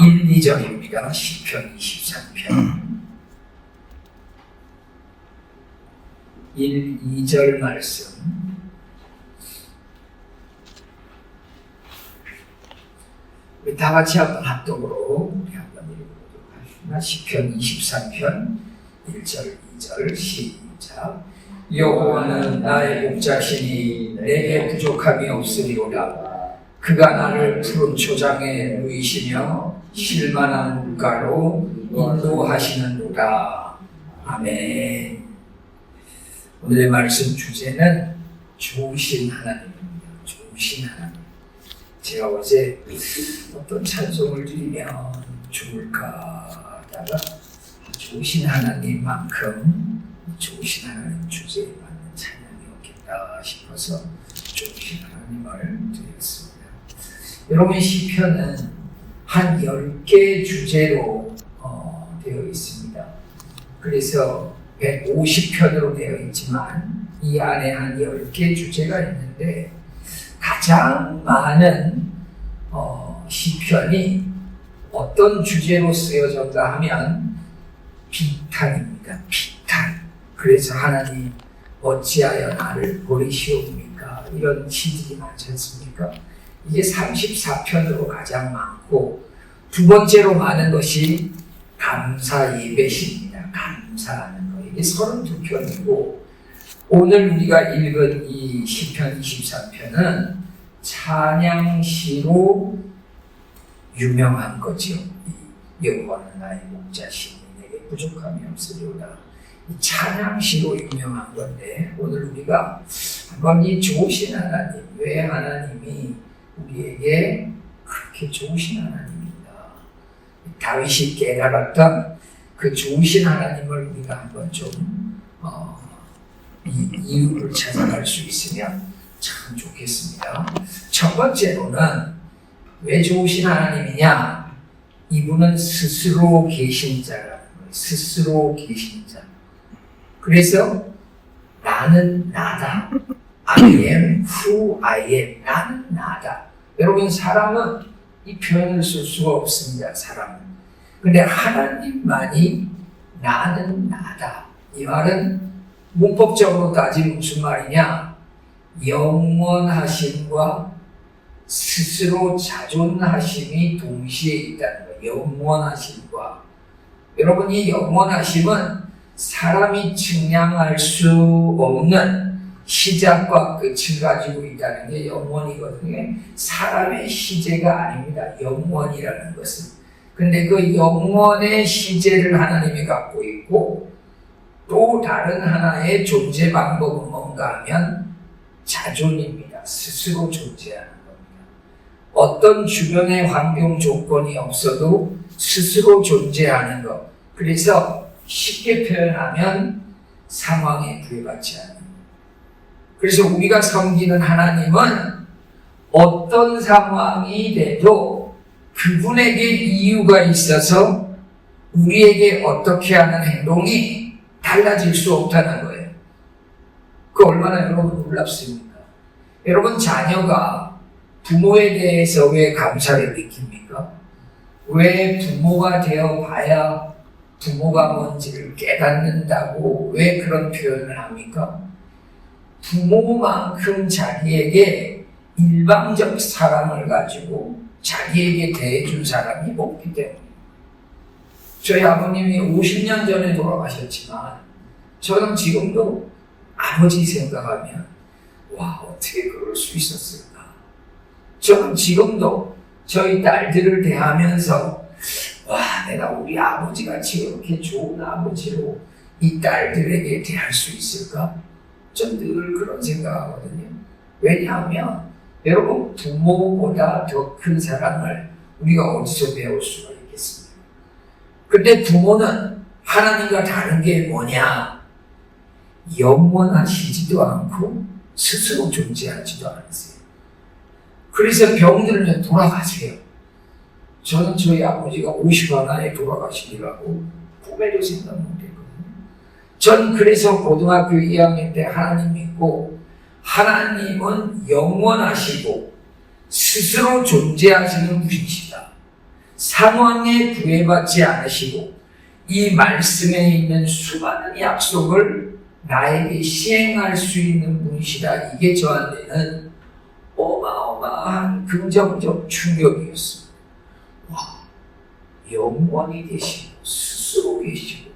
1, 2절입니다. 시편 23편 1, 2절 말씀. 우리 다 같이 한번 합독으로 우리 한번 읽어보도록 하겠습니다. 시편 23편 1절 2절 시작. 여호와는 나의 목자시니 내게 부족함이 없으리로다. 그가 나를 푸른 초장에 누이시며 쉴만한 물가로 인도하시는도다. 아멘. 오늘의 말씀 주제는 좋으신 하나님입니다. 좋으신 하나님. 제가 어제 어떤 찬송을 드리면 좋을까 하다가 좋으신 하나님만큼 좋으신 하나님 주제에 맞는 찬양이 없겠다 싶어서 좋으신 하나님을 드렸습니다. 여러분, 시편은 한 10개 주제로 되어 있습니다. 그래서 150편으로 되어 있지만 이 안에 한 10개 주제가 있는데 가장 많은 시편이 어떤 주제로 쓰여졌다 하면 비탄입니다. 비탄. 그래서 하나님 어찌하여 나를 버리시옵니까? 이런 시들이 많지 않습니까? 이게 34편으로 가장 많고, 두 번째로 많은 것이 감사 예배시입니다. 감사하는 거. 이게 32편이고, 오늘 우리가 읽은 이 시편 23편은 찬양시로 유명한 거죠. 여호와는 나의 목자시니 내게 부족함이 없으리로다. 이 찬양시로 유명한 건데, 오늘 우리가 한번 이 좋으신 하나님, 왜 하나님이 우리에게 그렇게 좋으신 하나님입니다. 다윗이 깨달았던 그 좋으신 하나님을 우리가 한번 좀 이 이유를 찾아갈 수 있으면 참 좋겠습니다. 첫 번째로는 왜 좋으신 하나님이냐? 이분은 스스로 계신 자라는 거예요. 스스로 계신 자. 그래서 나는 나다. I am who I am. 나는 나다. 여러분, 사람은 이 표현을 쓸 수가 없습니다. 사람은. 근데 하나님만이 나는 나다. 이 말은 문법적으로 따지면 무슨 말이냐? 영원하심과 스스로 자존하심이 동시에 있다는 거예요. 영원하심과. 여러분, 이 영원하심은 사람이 측량할 수 없는 시작과 끝을 가지고 있다는 게 영원이거든요. 사람의 시제가 아닙니다. 영원이라는 것은. 근데 그 영원의 시제를 하나님이 갖고 있고, 또 다른 하나의 존재 방법은 뭔가 하면 자존입니다. 스스로 존재하는 겁니다. 어떤 주변의 환경 조건이 없어도 스스로 존재하는 것. 그래서 쉽게 표현하면 상황에 구애받지 않는 것. 그래서 우리가 섬기는 하나님은 어떤 상황이 돼도 그분에게 이유가 있어서 우리에게 어떻게 하는 행동이 달라질 수 없다는 거예요. 그 얼마나 여러분 놀랍습니까? 여러분, 자녀가 부모에 대해서 왜 감사를 느낍니까? 왜 부모가 되어 봐야 부모가 뭔지를 깨닫는다고 왜 그런 표현을 합니까? 부모만큼 자기에게 일방적 사랑을 가지고 자기에게 대해준 사람이 없기 때문에. 저희 아버님이 50년 전에 돌아가셨지만 저는 지금도 아버지 생각하면 와, 어떻게 그럴 수 있었을까? 저는 지금도 저희 딸들을 대하면서 와, 내가 우리 아버지같이 그렇게 좋은 아버지로 이 딸들에게 대할 수 있을까? 전 늘 그런 생각하거든요. 왜냐하면 여러분, 부모보다 더 큰 사랑을 우리가 어디서 배울 수가 있겠습니까? 근데 부모는 하나님과 다른 게 뭐냐? 영원하시지도 않고 스스로 존재하지도 않으세요. 그래서 병들면 돌아가세요. 저는 저희 아버지가 51에 돌아가시더라고 꿈에도 생각 못했거든요. 전 그래서 고등학교 2학년 때 하나님 믿고, 하나님은 영원하시고 스스로 존재하시는 분이시다. 상황에 구애받지 않으시고 이 말씀에 있는 수많은 약속을 나에게 시행할 수 있는 분이시다. 이게 저한테는 어마어마한 긍정적 충격이었습니다. 와, 영원히 계시고 스스로 계시고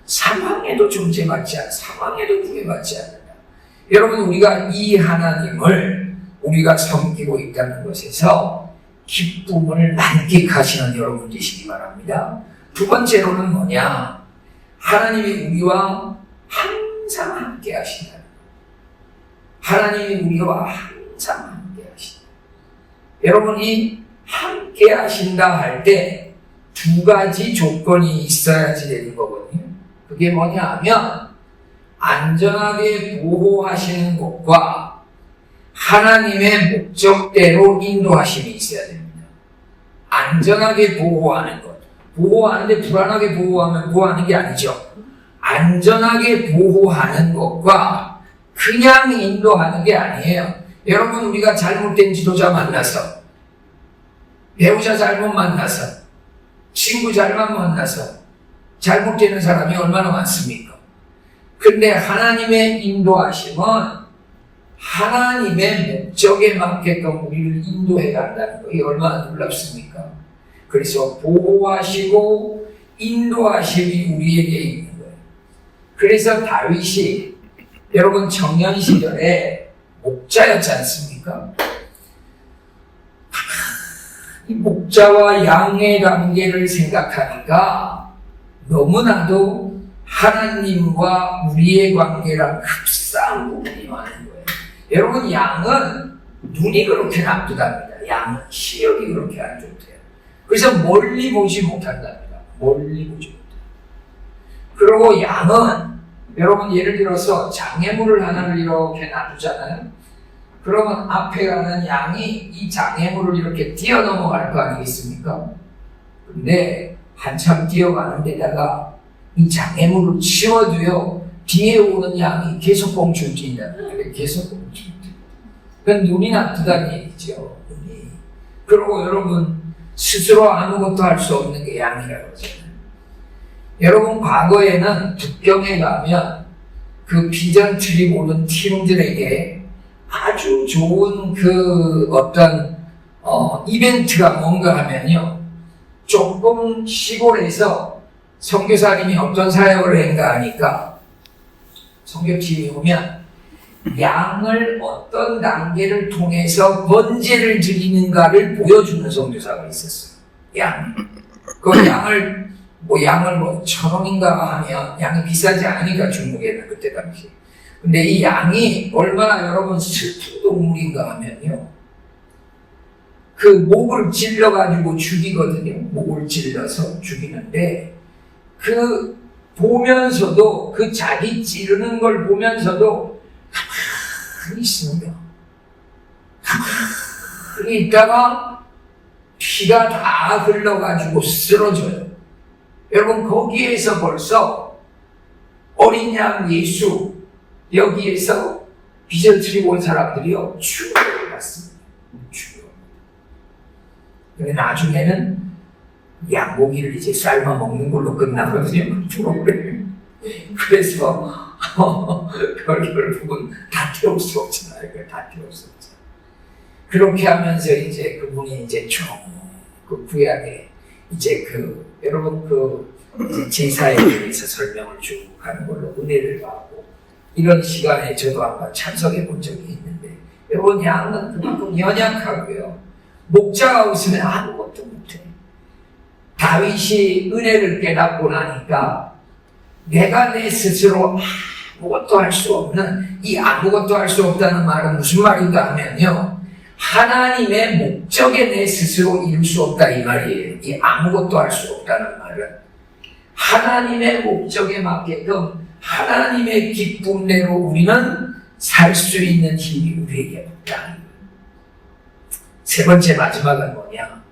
상황에도 존재받지 않아, 상황에도 구애받지 않는다. 여러분, 우리가 이 하나님을 우리가 섬기고 있다는 것에서 기쁨을 만끽하시는 여러분 되시기 바랍니다. 두 번째로는 뭐냐? 하나님이 우리와 항상 함께 하신다. 하나님이 우리와 항상 함께 하신다. 여러분이 함께 하신다 할 때 두 가지 조건이 있어야지 되는 거거든요. 그게 뭐냐 하면 안전하게 보호하시는 것과 하나님의 목적대로 인도하심이 있어야 됩니다. 안전하게 보호하는 것. 보호하는데 불안하게 보호하면 보호하는 게 아니죠. 안전하게 보호하는 것과 그냥 인도하는 게 아니에요. 여러분, 우리가 잘못된 지도자 만나서, 배우자 잘못 만나서, 친구 잘못 만나서 잘못되는 사람이 얼마나 많습니까? 근데 하나님의 인도하심은 하나님의 목적에 맞게끔 우리를 인도해 간다는 것이 얼마나 놀랍습니까? 그래서 보호하시고 인도하심이 우리에게 있는 거예요. 그래서 다윗이 여러분 청년 시절에 목자였지 않습니까? 이 목자와 양의 관계를 생각하니까 너무나도 하나님과 우리의 관계랑 흡사한 부분이 많은 거예요. 여러분, 양은 눈이 그렇게 나쁘답니다. 양은 시력이 그렇게 안 좋대요. 그래서 멀리 보지 못한답니다. 멀리 보지 못해요. 그리고 양은 여러분 예를 들어서 장애물을 하나를 이렇게 놔두잖아요. 그러면 앞에 가는 양이 이 장애물을 이렇게 뛰어넘어갈 거 아니겠습니까? 근데 한참 뛰어가는 데다가 이 장애물을 치워도요, 뒤에 오는 양이 계속 꽁충 뛴다. 계속 꽁충 뛴다. 그건 눈이 나쁘다는 얘기죠. 눈이. 그리고 여러분, 스스로 아무것도 할 수 없는 게 양이라고 하잖아요. 여러분, 과거에는 북경에 가면 그 비전 트립 오는 팀들에게 아주 좋은 그 어떤 이벤트가 뭔가 하면요, 조금 시골에서 선교사님이 어떤 사역을 했는가 하니까 선교팀이 오면 양을 어떤 단계를 통해서 번제를 드리는가를 보여주는 선교사가 있었어요. 그 양을 뭐 1,000원인가 하면 양이 비싸지 않으니까 중국에는 그때 당시. 근데 이 양이 얼마나 여러분 슬픈 동물인가 하면요, 그 목을 찔러가지고 죽이거든요. 목을 찔러서 죽이는데 그 보면서도, 그 자기 찌르는 걸 보면서도 가만히 있습니다. 가만히 있다가 피가 다 흘러가지고 쓰러져요. 여러분, 거기에서 벌써 어린 양 예수, 여기에서 빚을 드리고 온 사람들이요, 충격을 받습니다. 충격. 근데 나중에는 양고기를 이제 삶아 먹는 걸로 끝나거든요. 그래서 결국은 다 태울 수 없잖아요. 다 태울 수 없잖아요. 그렇게 하면서 이제 그분이 이제 그 구약에 이제 여러분 제사에 대해서 설명을 쭉 하는 걸로 은혜를 받고, 이런 시간에 저도 한번 참석해 본 적이 있는데, 여러분, 양은 그만큼 연약하고요, 목자가 없으면 아무것도 못해. 다윗이 은혜를 깨닫고 나니까 내가 내 스스로 아무것도 할 수 없는, 이 아무것도 할 수 없다는 말은 무슨 말인가 하면요, 하나님의 목적에 내 스스로 이룰 수 없다 이 말이에요. 이 아무것도 할 수 없다는 말은 하나님의 목적에 맞게끔 하나님의 기쁨대로 우리는 살 수 있는 힘이 우리에게 없다. 세 번째, 마지막은 뭐냐?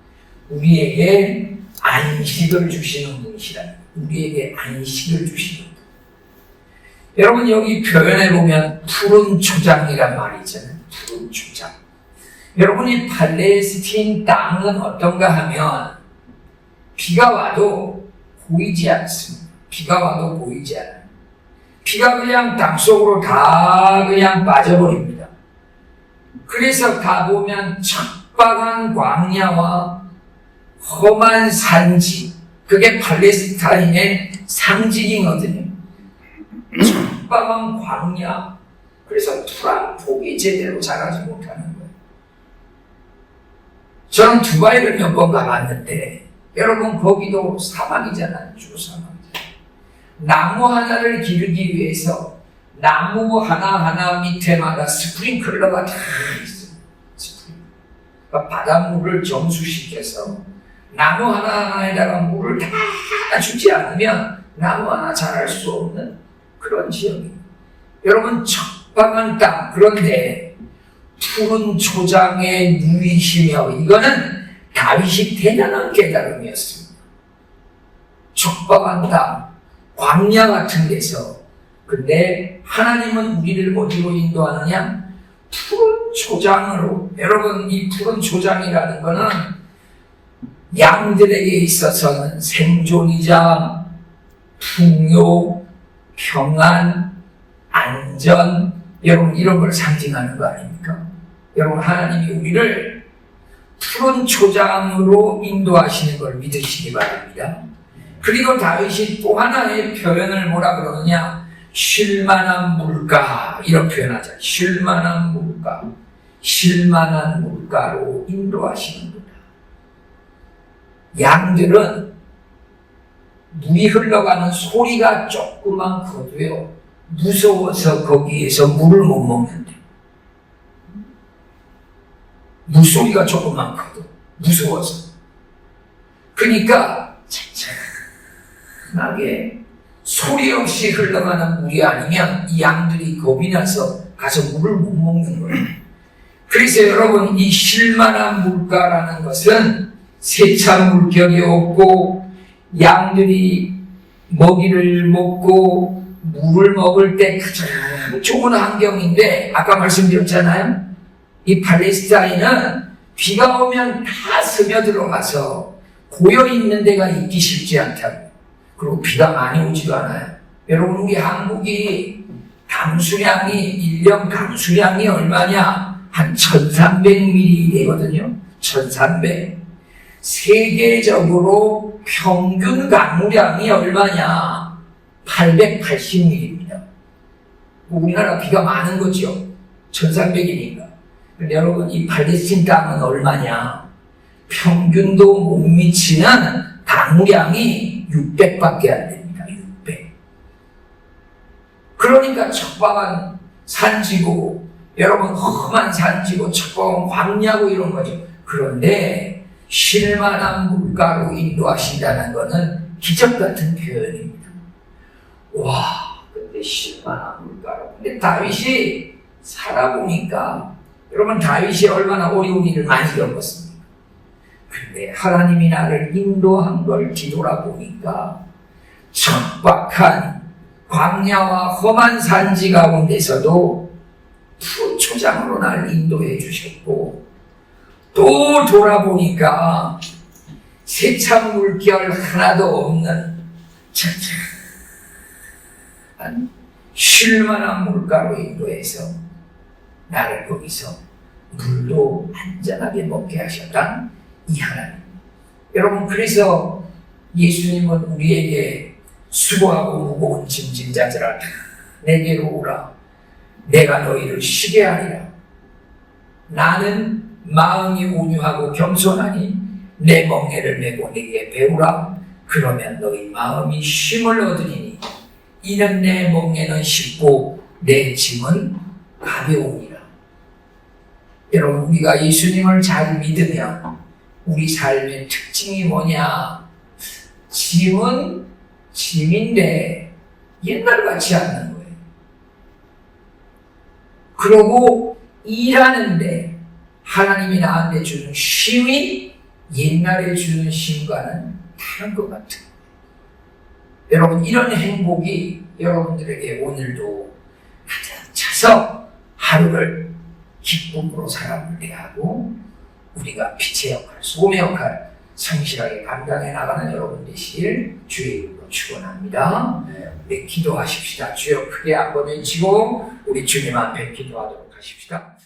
우리에게 안식을 주시는 분이시다. 우리에게 안식을 주시는 분. 여러분, 여기 표현해 보면 푸른 초장이란 말이 있잖아요. 푸른 초장. 여러분이 팔레스틴 땅은 어떤가 하면 비가 와도 보이지 않습니다. 비가 와도 보이지 않아요. 비가 그냥 땅속으로 다 그냥 빠져버립니다. 그래서 가보면 척박한 광야와 험한 산지, 그게 팔레스타인의 상징이거든요. 척박한 광야, 그래서 풀 한 폭이 제대로 자라지 못하는 거예요. 저는 두바이를 몇 번 가봤는데 여러분 거기도 사막이잖아요. 주로 사막이잖아요. 나무 하나를 기르기 위해서 나무 하나하나 밑에마다 스프링클러가 다 있어요. 그러니까 바닷물을 정수시켜서 나무 하나하나에다가 물을 다 주지 않으면 나무 하나 자랄 수 없는 그런 지역입니다. 여러분 척박한 땅, 그런데 푸른 초장에 누이시며, 이거는 다윗이 대단한 깨달음이었습니다. 척박한 땅, 광야 같은 데서, 근데 하나님은 우리를 어디로 인도하느냐? 푸른 초장으로. 여러분 이 푸른 초장이라는 거는 양들에게 있어서는 생존이자 풍요, 평안, 안전, 여러분 이런 걸 상징하는 거 아닙니까? 여러분 하나님이 우리를 푸른 초장으로 인도하시는 걸 믿으시기 바랍니다. 그리고 다윗이 또 하나의 표현을 뭐라 그러느냐? 쉴만한 물가, 이런 표현하자. 쉴만한 물가, 쉴만한 물가로 인도하시는 거다. 양들은 물이 흘러가는 소리가 조금만 커도요, 무서워서 거기에서 물을 못 먹는데. 물소리가 조금만 커도 무서워서. 그러니까 찬찬하게 소리 없이 흘러가는 물이 아니면 이 양들이 겁이 나서 가서 물을 못 먹는 거예요. 그래서 여러분 이 쉴만한 물가라는 것은 세찬 물결이 없고 양들이 먹이를 먹고 물을 먹을 때 가장 좋은 환경인데, 아까 말씀드렸잖아요. 이 팔레스타인은 비가 오면 다 스며들어가서 고여있는 데가 있기 쉽지 않다고. 그리고 비가 많이 오지도 않아요. 여러분 우리 한국이 강수량이 1년 강수량이 얼마냐? 한 1300mm 되거든요. 1300. 세계적으로 평균 강우량이 얼마냐? 880mm입니다. 우리나라 비가 많은 거죠. 1300이니까. 근데 여러분 이 팔레스틴 땅은 얼마냐? 평균도 못 미치는 강우량이 600밖에 안 됩니다. 600. 그러니까 척박한 산지고, 여러분 험한 산지고 척박한 광야고 이런 거죠. 그런데 쉴만한 물가로 인도하신다는 것은 기적 같은 표현입니다. 와, 근데 쉴만한 물가로. 근데 다윗이 살아보니까, 여러분 다윗이 얼마나 어려운 일을 많이 겪었습니까? 근데 하나님이 나를 인도한 걸 뒤돌아보니까 척박한 광야와 험한 산지 가운데서도 푸른 초장으로 나를 인도해 주셨고, 또 돌아보니까 세찬 물결 하나도 없는 찬찬한 쉴만한 물가로 인도해서 나를 거기서 물도 안전하게 먹게 하셨던 이 하나님. 여러분 그래서 예수님은 우리에게 수고하고 무거운 짐진 자들아 내게로 오라, 내가 너희를 쉬게 하리라. 나는 마음이 온유하고 겸손하니 내 멍에를 메고 내게 배우라. 그러면 너희 마음이 쉼을 얻으리니 이는 내 멍에는 쉽고 내 짐은 가벼우니라. 여러분 우리가 예수님을 잘 믿으면 우리 삶의 특징이 뭐냐? 짐은 짐인데 옛날 같지 않는 거예요. 그러고 일하는데 하나님이 나한테 주는 쉼이 옛날에 주는 쉼과는 다른 것 같아요. 여러분 이런 행복이 여러분들에게 오늘도 가득 차서 하루를 기쁨으로 살아볼 때 하고, 우리가 빛의 역할, 소금의 역할, 성실하게 감당해 나가는 여러분 되시길 주의 이름으로 축원합니다. 우리 기도하십시다. 주여 크게 한번 외치고 우리 주님 앞에 기도하도록 하십시다.